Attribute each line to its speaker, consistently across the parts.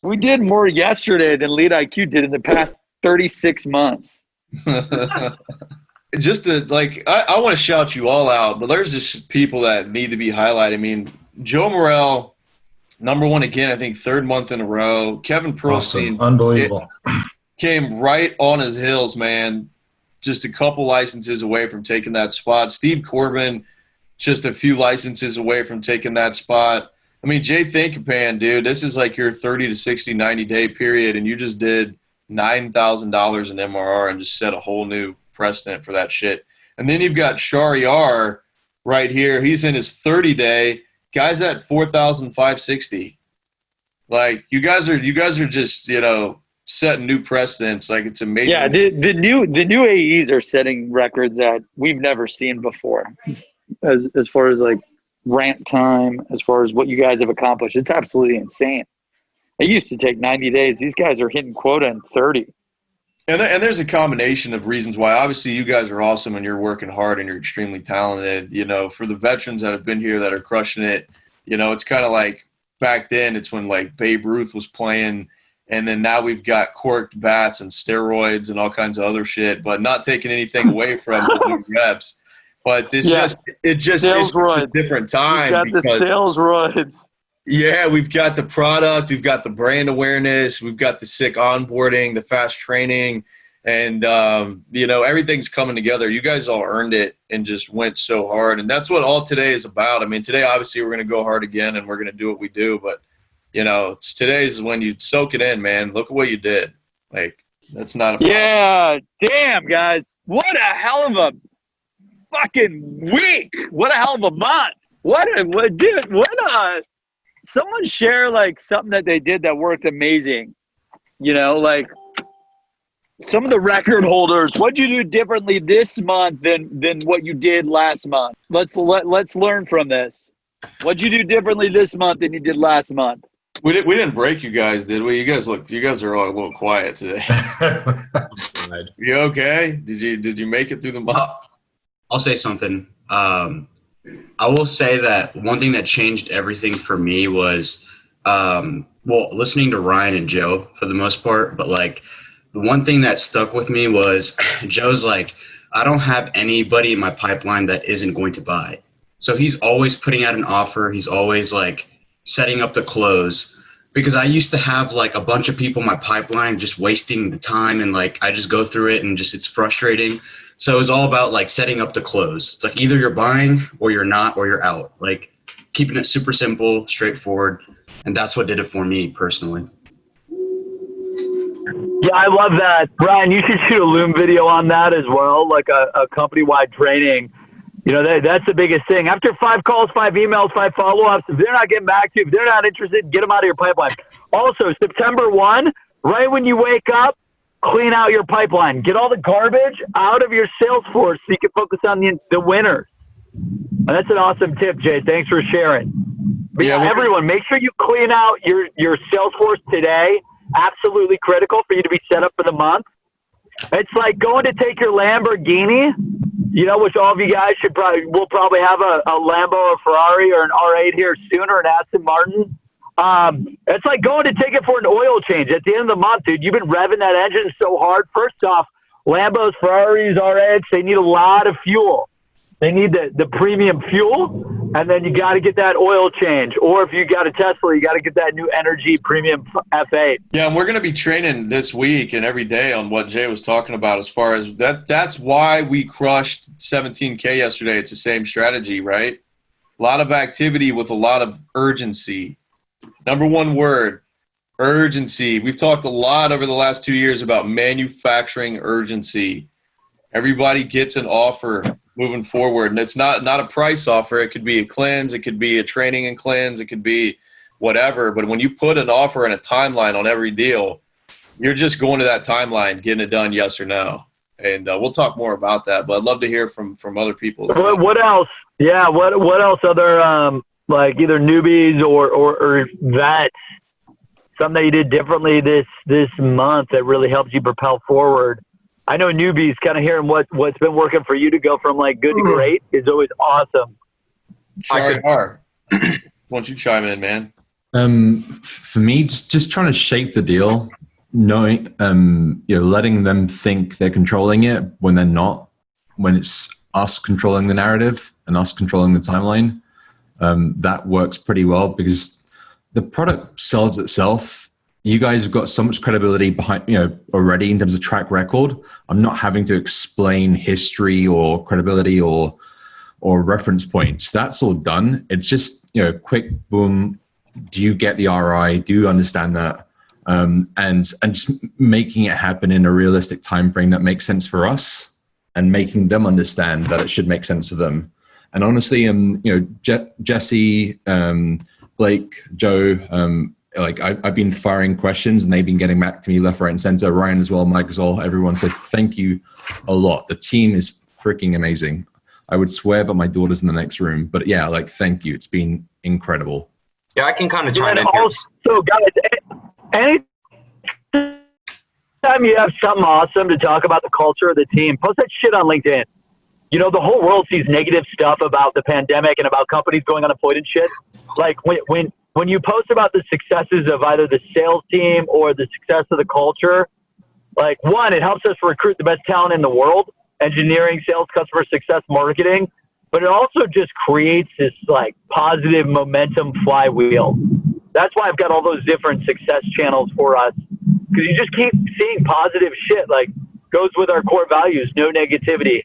Speaker 1: We did more yesterday than Lead IQ did in the past 36 months.
Speaker 2: Just to I want to shout you all out, but there's just people that need to be highlighted. I mean, Joe Morrell, number one again, I think third month in a row. Kevin Pearlstein,
Speaker 3: awesome. Unbelievable.
Speaker 2: Came right on his heels, man. Just a couple licenses away from taking that spot. Steve Corbin, just a few licenses away from taking that spot. I mean, Jay Thinkapan, dude, this is like your 30 to 60, 90-day period, and you just did $9,000 in MRR and just set a whole new precedent for that shit. And then you've got Shariar right here. He's in his 30-day. Guy's at 4,560. Like, you guys are just, setting new precedents. Like, it's amazing.
Speaker 1: Yeah, the new AEs are setting records that we've never seen before. As far as like ramp time, as far as what you guys have accomplished, it's absolutely insane. It used to take 90 days. These guys are hitting quota in 30.
Speaker 2: And there's a combination of reasons why. Obviously, you guys are awesome and you're working hard and you're extremely talented. For the veterans that have been here that are crushing it, it's kind of like back then it's when like Babe Ruth was playing, and then now we've got corked bats and steroids and all kinds of other shit, but not taking anything away from the new reps. But it's just a different time.
Speaker 1: We've got the sales roids.
Speaker 2: Yeah, we've got the product, we've got the brand awareness, we've got the sick onboarding, the fast training, and everything's coming together. You guys all earned it and just went so hard, and that's what all today is about. I mean, today obviously we're going to go hard again and we're going to do what we do, but today's when you soak it in, man. Look at what you did. Like, that's not a problem.
Speaker 1: Yeah, damn guys, what a hell of a fucking week! What a hell of a month! Someone share like something that they did that worked amazing. Like some of the record holders. What'd you do differently this month than what you did last month? Let's learn from this. What'd you do differently this month than you did last month?
Speaker 2: We didn't break you guys, did we? You guys are all a little quiet today. You okay? Did you make it through the month?
Speaker 4: I'll say something. I will say that one thing that changed everything for me was, listening to Ryan and Joe for the most part. But like, the one thing that stuck with me was Joe's like, I don't have anybody in my pipeline that isn't going to buy. So he's always putting out an offer. He's always like setting up the close, because I used to have like a bunch of people in my pipeline just wasting the time, and like I just go through it and just it's frustrating. So it's all about like setting up the close. It's like either you're buying or you're not, or you're out. Like keeping it super simple, straightforward. And that's what did it for me personally.
Speaker 5: Yeah, I love that. Brian, you should shoot a Loom video on that as well, like a company-wide training. That's the biggest thing. After 5 calls, 5 emails, 5 follow-ups, if they're not getting back to you, if they're not interested, get them out of your pipeline. Also, September 1, right when you wake up, clean out your pipeline. Get all the garbage out of your Salesforce so you can focus on the winners. And that's an awesome tip, Jay. Thanks for sharing. But yeah, everyone, make sure you clean out your Salesforce today. Absolutely critical for you to be set up for the month. It's like going to take your Lamborghini, which all of you guys will probably have a Lambo, a Ferrari, or an R8 here soon, or an Aston Martin. It's like going to take it for an oil change at the end of the month, dude. You've been revving that engine so hard. First off, Lambos, Ferraris, R8s, they need a lot of fuel. They need the premium fuel, and then you got to get that oil change. Or if you got a Tesla, you got to get that new energy premium F8.
Speaker 2: Yeah, and we're going to be training this week and every day on what Jay was talking about as far as that's why we crushed 17K yesterday. It's the same strategy, right? A lot of activity with a lot of urgency. Number one word, urgency. We've talked a lot over the last 2 years about manufacturing urgency. Everybody gets an offer moving forward, and it's not a price offer. It could be a cleanse. It could be a training and cleanse. It could be whatever. But when you put an offer and a timeline on every deal, you're just going to that timeline, getting it done yes or no. And we'll talk more about that. But I'd love to hear from other people.
Speaker 5: What else? Yeah, what else? Other like either newbies or vets, something that you did differently this month that really helped you propel forward? I know newbies, kind of hearing what's been working for you to go from like good to great is always awesome.
Speaker 2: Shariar, why don't you chime in, man?
Speaker 3: For me, just trying to shape the deal, knowing, letting them think they're controlling it when they're not, when it's us controlling the narrative and us controlling the timeline. That works pretty well because the product sells itself. You guys have got so much credibility behind, already in terms of track record. I'm not having to explain history or credibility or reference points. That's all done. It's just, quick, boom. Do you get the ROI? Do you understand that? And just making it happen in a realistic time frame that makes sense for us and making them understand that it should make sense for them. And honestly, Jesse, Blake, Joe, I've been firing questions and they've been getting back to me left, right, and center. Ryan as well, Mike as well. Everyone said thank you a lot. The team is freaking amazing. I would swear, but my daughter's in the next room. But yeah, thank you. It's been incredible.
Speaker 6: Yeah, I can kind of chime in.
Speaker 5: Also, guys, anytime you have something awesome to talk about the culture of the team, post that shit on LinkedIn. The whole world sees negative stuff about the pandemic and about companies going unemployed and shit. Like when you post about the successes of either the sales team or the success of the culture, one, it helps us recruit the best talent in the world, engineering, sales, customer success, marketing, but it also just creates this positive momentum flywheel. That's why I've got all those different success channels for us, because you just keep seeing positive shit, goes with our core values, no negativity.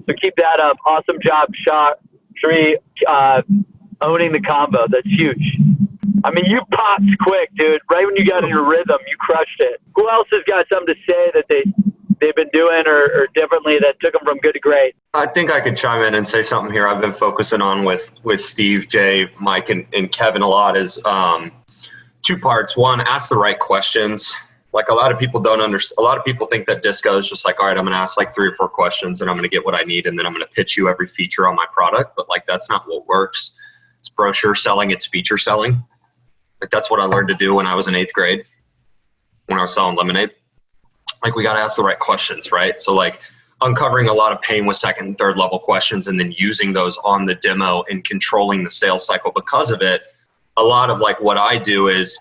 Speaker 5: So keep that up. Awesome job, Shree, owning the combo. That's huge. I mean, you popped quick, dude. Right when you got in your rhythm, you crushed it. Who else has got something to say that they've been doing or differently that took them from good to great?
Speaker 6: I think I could chime in and say something here I've been focusing on with Steve, Jay, Mike, and Kevin a lot is two parts. One, ask the right questions. A lot of people don't understand. A lot of people think that disco is just all right, I'm going to ask 3 or 4 questions and I'm going to get what I need. And then I'm going to pitch you every feature on my product. But that's not what works. It's brochure selling. It's feature selling. That's what I learned to do when I was in 8th grade, when I was selling lemonade. We got to ask the right questions, right? So uncovering a lot of pain with 2nd and 3rd level questions and then using those on the demo and controlling the sales cycle because of it. A lot of what I do is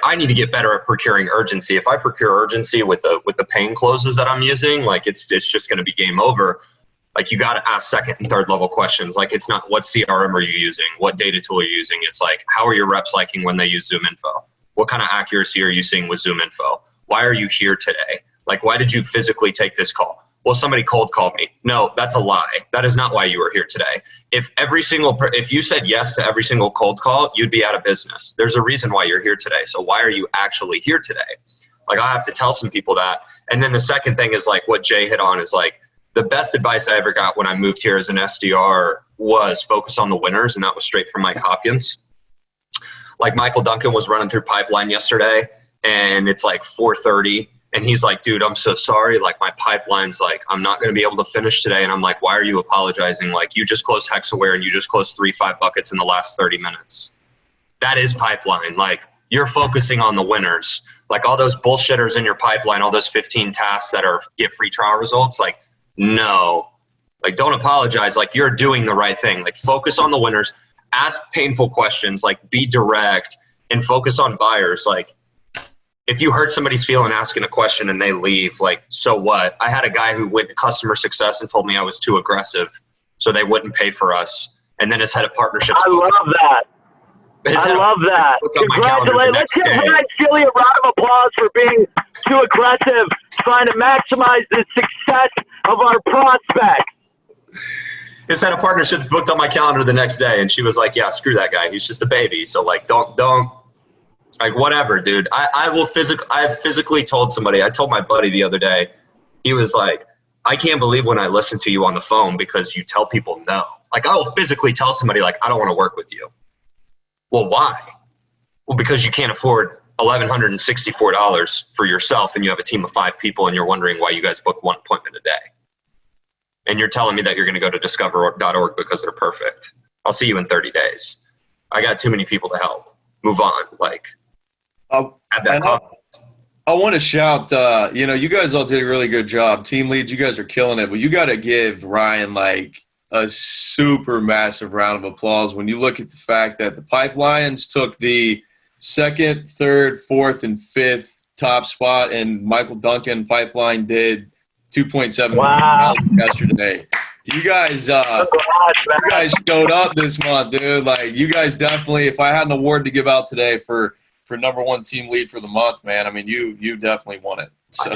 Speaker 6: I need to get better at procuring urgency. If I procure urgency with the pain closes that I'm using, it's just going to be game over. You got to ask 2nd and 3rd level questions. It's not what CRM are you using? What data tool are you using? It's how are your reps liking when they use Zoom Info? What kind of accuracy are you seeing with Zoom Info? Why are you here today? Why did you physically take this call? Well, somebody cold called me. No, that's a lie. That is not why you were here today. If you said yes to every single cold call, you'd be out of business. There's a reason why you're here today. So why are you actually here today? I have to tell some people that. And then the second thing is what Jay hit on is the best advice I ever got when I moved here as an SDR was focus on the winners. And that was straight from Mike Hopkins. Michael Duncan was running through pipeline yesterday and it's 4:30. And he's dude, I'm so sorry. My pipeline's I'm not going to be able to finish today. And I'm why are you apologizing? You just closed Hexaware and you just closed 3-5 buckets in the last 30 minutes. That is pipeline. You're focusing on the winners. All those bullshitters in your pipeline, all those 15 tasks that are get free trial results. No, don't apologize. You're doing the right thing. Focus on the winners, ask painful questions, be direct and focus on buyers. If you hurt somebody's feeling asking a question and they leave, so what? I had a guy who went to customer success and told me I was too aggressive, so they wouldn't pay for us. And then his head of partnerships.
Speaker 5: I love that. Congratulations. Let's give Ryan Steely a round of applause for being too aggressive, trying to maximize the success of our prospects.
Speaker 6: His head of partnerships booked on my calendar the next day, and she was yeah, screw that guy. He's just a baby. So don't. Whatever, dude. I have physically told somebody. I told my buddy the other day. He was I can't believe when I listen to you on the phone because you tell people no. I will physically tell somebody I don't want to work with you. Well, why? Well, because you can't afford $1,164 for yourself and you have a team of 5 people and you're wondering why you guys book 1 appointment a day. And you're telling me that you're going to go to discover.org because they're perfect. I'll see you in 30 days. I got too many people to help. Move on.
Speaker 2: I want to shout, you guys all did a really good job. Team leads, you guys are killing it. But you got to give Ryan a super massive round of applause when you look at the fact that the pipelines took the second, third, fourth, and fifth top spot, and Michael Duncan Pipeline did 2.7
Speaker 5: Wow.
Speaker 2: yesterday. You guys showed up this month, dude. Like, you guys definitely, if I had an award to give out today for number one team lead for the month, man, I mean, you definitely won it. So.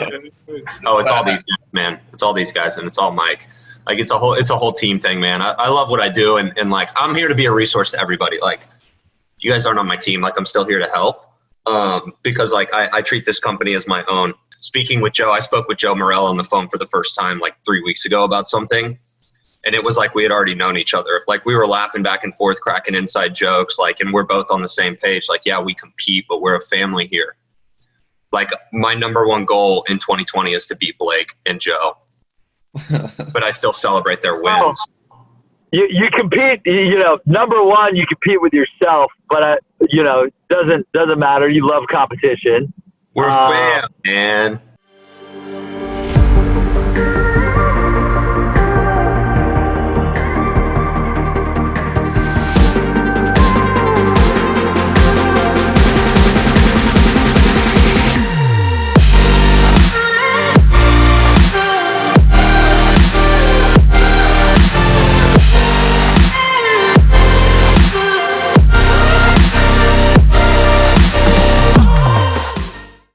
Speaker 6: Oh, it's all these guys, man. It's all these guys, and it's all Mike. Like, it's a whole team thing, man. I love what I do, and like, I'm here to be a resource to everybody. Like, you guys aren't on my team. Like, I'm still here to help, because like I treat this company as my own. Speaking with Joe, I spoke with Joe Morello on the phone for the first time like 3 weeks ago about something. And it was like we had already known each other. Like, we were laughing back and forth, cracking inside jokes, like, and we're both on the same page. Like, yeah, we compete, but we're a family here. Like, my number one goal in 2020 is to beat Blake and Joe. But I still celebrate their wins.
Speaker 5: You compete, number one, you compete with yourself, but, doesn't matter. You love competition.
Speaker 6: We're fam, man.